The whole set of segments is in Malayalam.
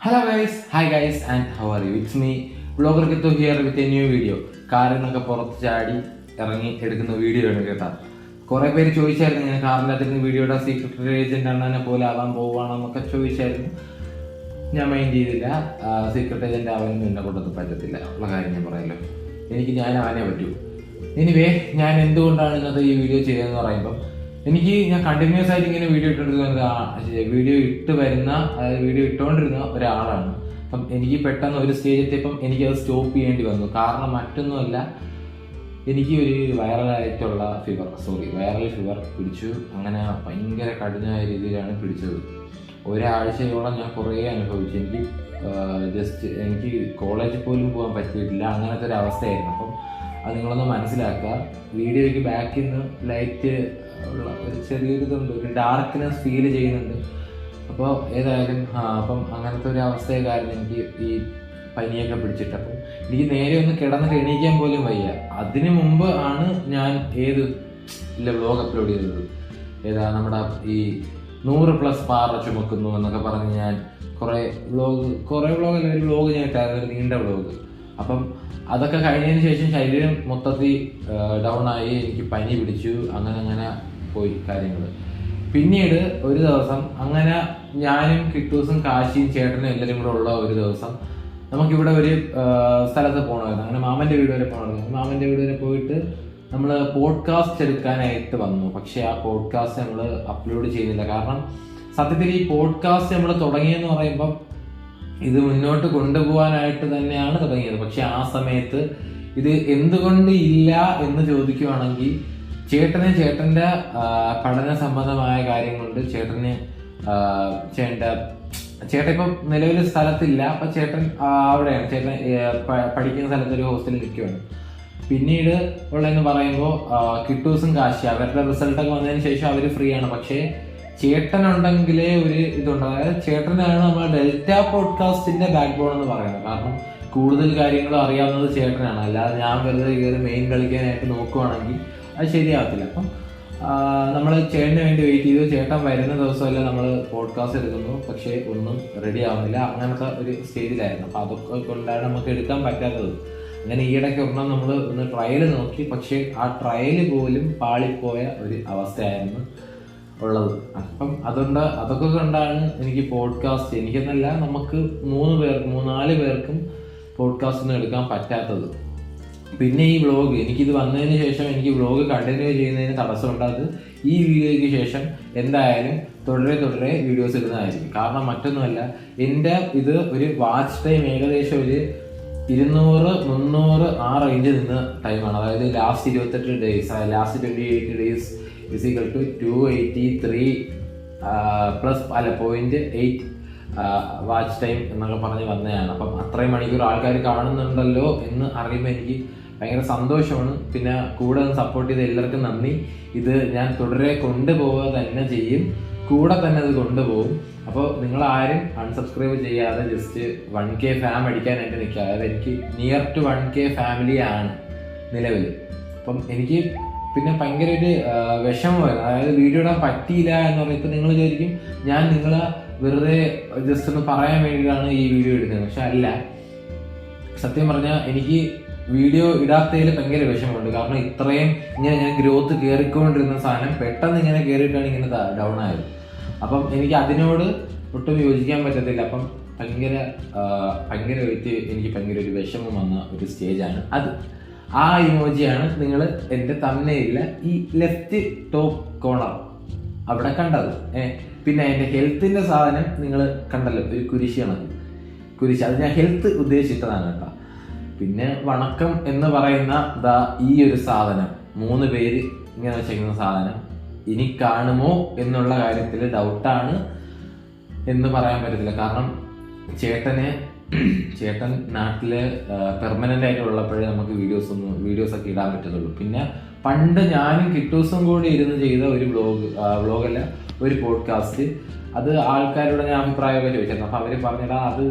Hello guys, hi guys and how are you? It's me, Vlogger Kittu here with a new video. കാറിനൊക്കെ പുറത്ത് ചാടി ഇറങ്ങി എടുക്കുന്ന വീഡിയോ ആണ് കേട്ടോ. കുറെ പേര് ചോദിച്ചായിരുന്നു ഇങ്ങനെ കാറിൻ്റെ അകത്ത് വീഡിയോയുടെ സീക്രട്ട് ഏജന്റ് അണ്ണനെ പോലെ ആവാൻ പോവുകയാണെന്നൊക്കെ ചോദിച്ചായിരുന്നു. ഞാൻ മൈൻഡ് ചെയ്തില്ല. സീക്രട്ട് ഏജന്റ് ആവാനൊന്നും എന്നെ കൊണ്ടൊന്നും പറ്റത്തില്ല ഉള്ള കാര്യം ഞാൻ പറയാമല്ലോ. ഞാൻ ആവാനേ പറ്റൂ. എനിവേ ഞാൻ എന്തുകൊണ്ടാണ് ഇന്നത്തെ ഈ വീഡിയോ ചെയ്തതെന്ന് പറയുമ്പോൾ ഞാൻ കണ്ടിന്യൂസ് ആയിട്ട് ഇങ്ങനെ വീഡിയോ വീഡിയോ ഇട്ടുകൊണ്ടിരുന്ന ഒരാളാണ്. അപ്പം എനിക്ക് പെട്ടെന്ന് ഒരു സ്റ്റേജ് എത്തിയപ്പം എനിക്കത് സ്റ്റോപ്പ് ചെയ്യേണ്ടി വന്നു. കാരണം മറ്റൊന്നുമല്ല, എനിക്ക് ഒരു വൈറൽ ഫീവർ പിടിച്ചു. അങ്ങനെ ഭയങ്കര കഠിനമായ രീതിയിലാണ് പിടിച്ചത്. ഒരാഴ്ചയോളം ഞാൻ കുറേ അനുഭവിച്ചു. എനിക്ക് കോളേജിൽ പോലും പോകാൻ പറ്റിയിട്ടില്ല. അങ്ങനത്തെ ഒരു അവസ്ഥയായിരുന്നു. അപ്പം അത് നിങ്ങളൊന്ന് മനസ്സിലാക്കുക. വീഡിയോയ്ക്ക് ബാക്കിൽ നിന്ന് ലൈറ്റ് ഉള്ള ഒരു ചെറിയൊരു ഇതുണ്ട്, ഒരു ഡാർക്ക്നെസ് ഫീൽ ചെയ്യുന്നുണ്ട്. അപ്പോൾ ഏതായാലും അപ്പം അങ്ങനത്തെ ഒരു അവസ്ഥയെ കാരണം എനിക്ക് ഈ പനിയൊക്കെ പിടിച്ചിട്ട് അപ്പം എനിക്ക് നേരെ ഒന്ന് കിടന്നിട്ട് എണീക്കാൻ പോലും വയ്യ. അതിന് മുമ്പ് ആണ് ഞാൻ വ്ലോഗ് അപ്ലോഡ് ചെയ്തത്. നമ്മുടെ ഈ 100+ പാറ ചുമക്കുന്നു എന്നൊക്കെ പറഞ്ഞ് ഞാൻ കുറേ വ്ലോഗല്ല, ഒരു വ്ലോഗ് ഞാൻ ഇട്ടായിരുന്നു, ഒരു നീണ്ട വ്ലോഗ്. അപ്പം അതൊക്കെ കഴിഞ്ഞതിന് ശേഷം ശരീരം മൊത്തത്തിൽ ഡൗൺ ആയി, എനിക്ക് പനി പിടിച്ചു. അങ്ങനെ പോയി കാര്യങ്ങൾ. പിന്നീട് ഒരു ദിവസം അങ്ങനെ ഞാനും കിട്ടൂസും കാശിയും ചേട്ടനും എല്ലാവരും കൂടെ ഉള്ള ഒരു ദിവസം നമുക്കിവിടെ ഒരു സ്ഥലത്ത് പോകണമായിരുന്നു. അങ്ങനെ മാമൻ്റെ വീട് വരെ പോകണമായിരുന്നു. മാമൻ്റെ വീട് വരെ പോയിട്ട് നമ്മൾ പോഡ്കാസ്റ്റ് എടുക്കാനായിട്ട് വന്നു. പക്ഷേ ആ പോഡ്കാസ്റ്റ് നമ്മൾ അപ്ലോഡ് ചെയ്യുന്നില്ല. കാരണം സത്യത്തിൽ ഈ പോഡ്കാസ്റ്റ് നമ്മൾ തുടങ്ങിയെന്ന് പറയുമ്പം ഇത് മുന്നോട്ട് കൊണ്ടുപോകാനായിട്ട് തന്നെയാണ് തുടങ്ങിയത്. പക്ഷെ ആ സമയത്ത് ഇത് എന്തുകൊണ്ട് ഇല്ല എന്ന് ചോദിക്കുവാണെങ്കിൽ ചേട്ടൻ്റെ പഠന സംബന്ധമായ കാര്യം കൊണ്ട് ചേട്ടൻ ഇപ്പം നിലവിൽ സ്ഥലത്തില്ല. അപ്പം ചേട്ടൻ അവിടെയാണ്, ചേട്ടൻ പഠിക്കുന്ന സ്ഥലത്ത് ഒരു ഹോസ്റ്റലിൽ നിൽക്കുകയാണ്. പിന്നീട് ഉള്ളതെന്ന് പറയുമ്പോൾ കിട്ടൂസും കാശി അവരുടെ റിസൾട്ടൊക്കെ വന്നതിന് ശേഷം അവർ ഫ്രീ ആണ്. പക്ഷേ ചേട്ടനുണ്ടെങ്കിലേ ഒരു ഇതുണ്ട്. അതായത് ചേട്ടനാണ് നമ്മൾ ഡെൽറ്റ പോഡ്കാസ്റ്റിന്റെ ബാക്ക് ബോൺ എന്ന് പറയുന്നത്. കാരണം കൂടുതൽ കാര്യങ്ങളും അറിയാവുന്നത് ചേട്ടനാണ്. അല്ലാതെ ഞാൻ വെറുതെ കയറി മെയിൻ കളിക്കാനായിട്ട് നോക്കുവാണെങ്കിൽ അത് ശരിയാകത്തില്ല. അപ്പം നമ്മൾ ചേട്ടന് വേണ്ടി വെയിറ്റ് ചെയ്തു. ചേട്ടൻ വരുന്ന ദിവസമല്ല നമ്മൾ പോഡ്കാസ്റ്റ് എടുക്കുന്നു, പക്ഷേ ഒന്നും റെഡി ആവുന്നില്ല. അങ്ങനത്തെ ഒരു സ്റ്റേജിലായിരുന്നു. അപ്പം അതൊക്കെ കൊണ്ടാണ് നമുക്ക് എടുക്കാൻ പറ്റാത്തത്. അങ്ങനെ ഈയിടയ്ക്ക് ഒരെണ്ണം നമ്മൾ ഒന്ന് ട്രയൽ നോക്കി, പക്ഷേ ആ ട്രയൽ പോലും പാളിപ്പോയ ഒരു അവസ്ഥയായിരുന്നു ഉള്ളത്. അപ്പം അതൊക്കെ കൊണ്ടാണ് എനിക്ക് പോഡ്കാസ്റ്റ്, എനിക്കെന്നല്ല നമുക്ക് 3-4 പേർക്കും പോഡ്കാസ്റ്റ് ഒന്നും എടുക്കാൻ പറ്റാത്തത്. പിന്നെ ഈ വ്ലോഗ് എനിക്കിത് വന്നതിന് ശേഷം എനിക്ക് വ്ലോഗ് കണ്ടിന്യൂ ചെയ്യുന്നതിന് തടസ്സമുണ്ടായത് ഈ വീഡിയോയ്ക്ക് ശേഷം എന്തായാലും തുടരെ വീഡിയോസ് ഇടുന്നതായിരിക്കും. കാരണം മറ്റൊന്നുമല്ല, എൻ്റെ ഇത് ഒരു വാച്ച് ടൈം ഏകദേശം ഒരു 200-300 ആ റേഞ്ചിൽ നിന്ന് ടൈമാണ്. അതായത് last 28 days, last 28 days = 283 0.8 watch time എന്നൊക്കെ പറഞ്ഞ് വന്നതാണ്. അപ്പം അത്രയും മണിക്കൂർ ആൾക്കാർ കാണുന്നുണ്ടല്ലോ എന്ന് അറിയുമ്പോൾ എനിക്ക് ഭയങ്കര സന്തോഷമാണ്. പിന്നെ കൂടെ സപ്പോർട്ട് ചെയ്ത എല്ലാവർക്കും നന്ദി. ഇത് ഞാൻ തുടരെ കൊണ്ടുപോവുക തന്നെ ചെയ്യും, കൂടെ തന്നെ അത് കൊണ്ടുപോകും. അപ്പോൾ നിങ്ങളാരും അൺസബ്സ്ക്രൈബ് ചെയ്യാതെ ജസ്റ്റ് 1K ഫാം അടിക്കാനായിട്ട് നിൽക്കുക. അതായത് എനിക്ക് നിയർ ടു 1K ഫാമിലി ആണ് നിലവിൽ. അപ്പം എനിക്ക് പിന്നെ ഭയങ്കര ഒരു വിഷമമായിരുന്നു. അതായത് വീഡിയോ ഇടാൻ പറ്റിയില്ല എന്ന് പറയുമ്പോൾ ഇപ്പം നിങ്ങൾ വിചാരിക്കും ഞാൻ നിങ്ങളെ വെറുതെ ജസ്റ്റ് ഒന്ന് പറയാൻ വേണ്ടിയിട്ടാണ് ഈ വീഡിയോ ഇടുന്നത്. പക്ഷെ അല്ല, സത്യം പറഞ്ഞാൽ എനിക്ക് വീഡിയോ ഇടാത്തതിൽ ഭയങ്കര വിഷമമുണ്ട്. കാരണം ഇത്രയും ഇങ്ങനെ ഞാൻ ഗ്രോത്ത് കയറിക്കൊണ്ടിരുന്ന സാധനം പെട്ടെന്ന് ഇങ്ങനെ കയറിയിട്ടാണ് ഇങ്ങനെ ഡൗൺ ആയത്. അപ്പം എനിക്ക് അതിനോട് ഒട്ടും യോജിക്കാൻ പറ്റത്തില്ല. അപ്പം ഭയങ്കരമായിട്ട് എനിക്ക് ഭയങ്കര ഒരു വിഷമം വന്ന ഒരു സ്റ്റേജാണ് അത്. ആ ഇമോജിയാണ് നിങ്ങൾ എൻ്റെ തംബ്നെയിലിൽ ഈ ലെഫ്റ്റ് ടോപ്പ് കോർണർ അവിടെ കണ്ടത്. പിന്നെ എൻ്റെ ഹെൽത്തിൻ്റെ സാധനം നിങ്ങൾ കണ്ടല്ലോ, ഒരു കുരിശാണ്. അത് ഞാൻ ഹെൽത്ത് ഉദ്ദേശിച്ചതാണ് കേട്ടോ. പിന്നെ വണക്കം എന്ന് പറയുന്ന ഈ ഒരു സാധനം 3 പേര് ഇങ്ങനെ വെച്ചിരിക്കുന്ന സാധനം ഇനി കാണുമോ എന്നുള്ള കാര്യത്തിൽ ഡൗട്ടാണ് എന്ന് പറയാൻ പറ്റത്തില്ല. കാരണം ചേട്ടൻ നാട്ടില് പെർമനന്റ് ആയിട്ട് ഉള്ളപ്പോഴേ നമുക്ക് വീഡിയോസൊക്കെ ഇടാൻ പറ്റത്തുള്ളൂ. പിന്നെ പണ്ട് ഞാനും കിട്ടൂസും കൂടി ഇരുന്ന് ചെയ്ത ഒരു വ്ലോഗല്ല, ഒരു പോഡ്കാസ്റ്റ്, അത് ആൾക്കാരോട് ഞാൻ അഭിപ്രായമൊക്കെ ചോദിച്ചിരുന്നു. അപ്പം അവർ പറഞ്ഞിടാ അത്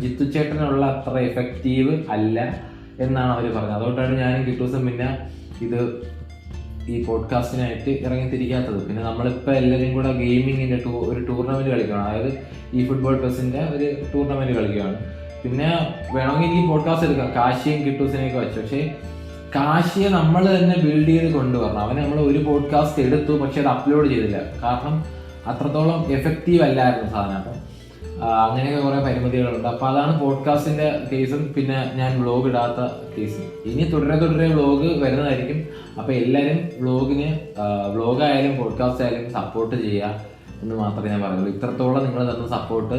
ജിത്തു ചേട്ടനുള്ള അത്ര എഫക്റ്റീവ് അല്ല എന്നാണ് അവർ പറഞ്ഞത്. അതുകൊണ്ടാണ് ഞാനും കിട്ടൂസും പിന്നെ ഇത് ഈ പോഡ്കാസ്റ്റിനായിട്ട് ഇറങ്ങിത്തിരിക്കാത്തത്. പിന്നെ നമ്മളിപ്പോൾ എല്ലാവരും കൂടെ ഗെയിമിങ്ങിൻ്റെ ഒരു ടൂർണമെൻറ്റ് കളിക്കുകയാണ്. അതായത് ഈ ഫുട്ബോൾ പ്ലസിൻ്റെ ഒരു ടൂർണമെൻറ്റ് കളിക്കുകയാണ്. പിന്നെ വേണമെങ്കിൽ എനിക്ക് പോഡ്കാസ്റ്റ് എടുക്കാം, കാശിയും കിട്ടൂസിനെയൊക്കെ വെച്ച്. പക്ഷേ കാശിയെ നമ്മൾ തന്നെ ബിൽഡ് ചെയ്ത് കൊണ്ടുവരണം. അവനെ നമ്മൾ ഒരു പോഡ്കാസ്റ്റ് എടുത്തു, പക്ഷെ അത് അപ്ലോഡ് ചെയ്തില്ല. കാരണം അത്രത്തോളം എഫക്റ്റീവ് അല്ലായിരുന്നു സാധനം. അപ്പം അങ്ങനെയൊക്കെ കുറേ പരിമിതികളുണ്ട്. അപ്പോൾ അതാണ് പോഡ്കാസ്റ്റിൻ്റെ കേസും പിന്നെ ഞാൻ വ്ളോഗ് ഇടാത്ത കേസും. ഇനി തുടരെ വ്ളോഗ് വരുന്നതായിരിക്കും. അപ്പോൾ എല്ലാവരും വ്ളോഗായാലും പോഡ്കാസ്റ്റ് ആയാലും സപ്പോർട്ട് ചെയ്യുക എന്ന് മാത്രമേ ഞാൻ പറയുള്ളൂ. ഇത്രത്തോളം നിങ്ങൾ തന്ന സപ്പോർട്ട്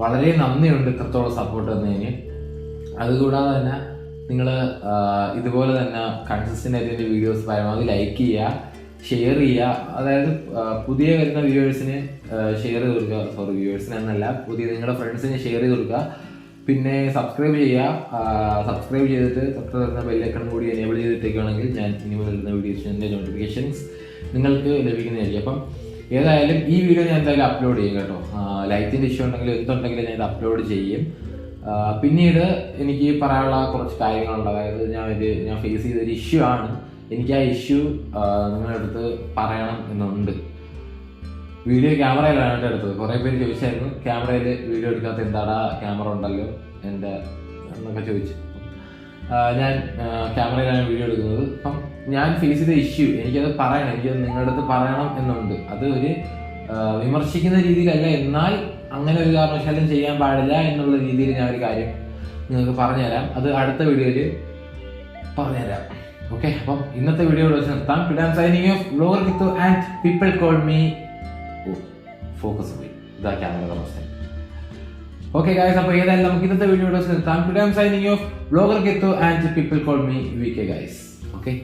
വളരെ നന്ദിയുണ്ട്, ഇത്രത്തോളം സപ്പോർട്ട് തന്നതിന്. അതുകൂടാതെ തന്നെ നിങ്ങൾ ഇതുപോലെ തന്നെ കൺസിസ്റ്റൻ്റ് ആയിട്ട് എൻ്റെ വീഡിയോസ് പരമാവധി ലൈക്ക് ചെയ്യുക, ഷെയർ ചെയ്യുക. അതായത് പുതിയ വരുന്ന വ്യൂവേഴ്സിന് ഷെയർ ചെയ്ത് കൊടുക്കുക. വ്യൂവേഴ്സിന് എന്നല്ല, പുതിയ നിങ്ങളുടെ ഫ്രണ്ട്സിന് ഷെയർ ചെയ്ത് കൊടുക്കുക. പിന്നെ സബ്സ്ക്രൈബ് ചെയ്യുക. സബ്സ്ക്രൈബ് ചെയ്തിട്ട് തൊട്ട് വരുന്ന ബെല്ലൈക്കൺ കൂടി എനേബിൾ ചെയ്തിട്ടേക്കുകയാണെങ്കിൽ ഞാൻ ഇനി മുതലുള്ള വീഡിയോസിൻ്റെ നോട്ടിഫിക്കേഷൻസ് നിങ്ങൾക്ക് ലഭിക്കുന്നതായിരിക്കും. അപ്പം ഏതായാലും ഈ വീഡിയോ ഞാൻ എന്തായാലും അപ്ലോഡ് ചെയ്യും കേട്ടോ. ലൈറ്റിൻ്റെ ഇഷ്യൂ ഉണ്ടെങ്കിലും എന്തുണ്ടെങ്കിലും ഞാൻ ഇത് അപ്ലോഡ് ചെയ്യും. പിന്നീട് എനിക്ക് പറയാനുള്ള കുറച്ച് കാര്യങ്ങളുണ്ട്. അതായത് ഞാൻ ഫേസ് ചെയ്തൊരു ഇഷ്യൂ ആണ്. എനിക്ക് ആ ഇഷ്യൂ നിങ്ങളുടെ അടുത്ത് പറയണം എന്നുണ്ട്. വീഡിയോ ക്യാമറയിലാണ് എൻ്റെ എടുത്തത്. കുറേ പേര് ചോദിച്ചായിരുന്നു ക്യാമറയിൽ വീഡിയോ എടുക്കാത്ത എന്താടാ, ക്യാമറ ഉണ്ടല്ലോ എൻ്റെ എന്നൊക്കെ ചോദിച്ചു. ഞാൻ ക്യാമറയിലാണ് വീഡിയോ എടുക്കുന്നത്. അപ്പം ഞാൻ ഫേസ് ചെയ്ത ഇഷ്യൂ എനിക്കത് പറയണം, എനിക്കത് നിങ്ങളുടെ അടുത്ത് പറയണം എന്നുണ്ട്. അത് ഒരു വിമർശിക്കുന്ന രീതിയിലല്ല, എന്നാൽ അങ്ങനെ ഒരു കാരണവശാലും ചെയ്യാൻ പാടില്ല എന്നുള്ള രീതിയിൽ ഞാൻ ഒരു കാര്യം നിങ്ങൾക്ക് പറഞ്ഞുതരാം. അത് അടുത്ത വീഡിയോയിൽ പറഞ്ഞുതരാം. ഓക്കെ, അപ്പം ഇന്നത്തെ വീഡിയോ വെച്ച് നിർത്താം. Today I'm signing off. Vlogger Kittu and people call me focus പോയി ഇതാ ക്യാമറ അവസ്ഥ. ഓക്കെ ഗൈസ്, അപ്പോൾ ഏതായാലും നമുക്ക് ഇന്നത്തെ വീഡിയോ വെച്ച് നിർത്താം. Today I'm signing off. Vlogger Kittu and people call me VK guys. Okay.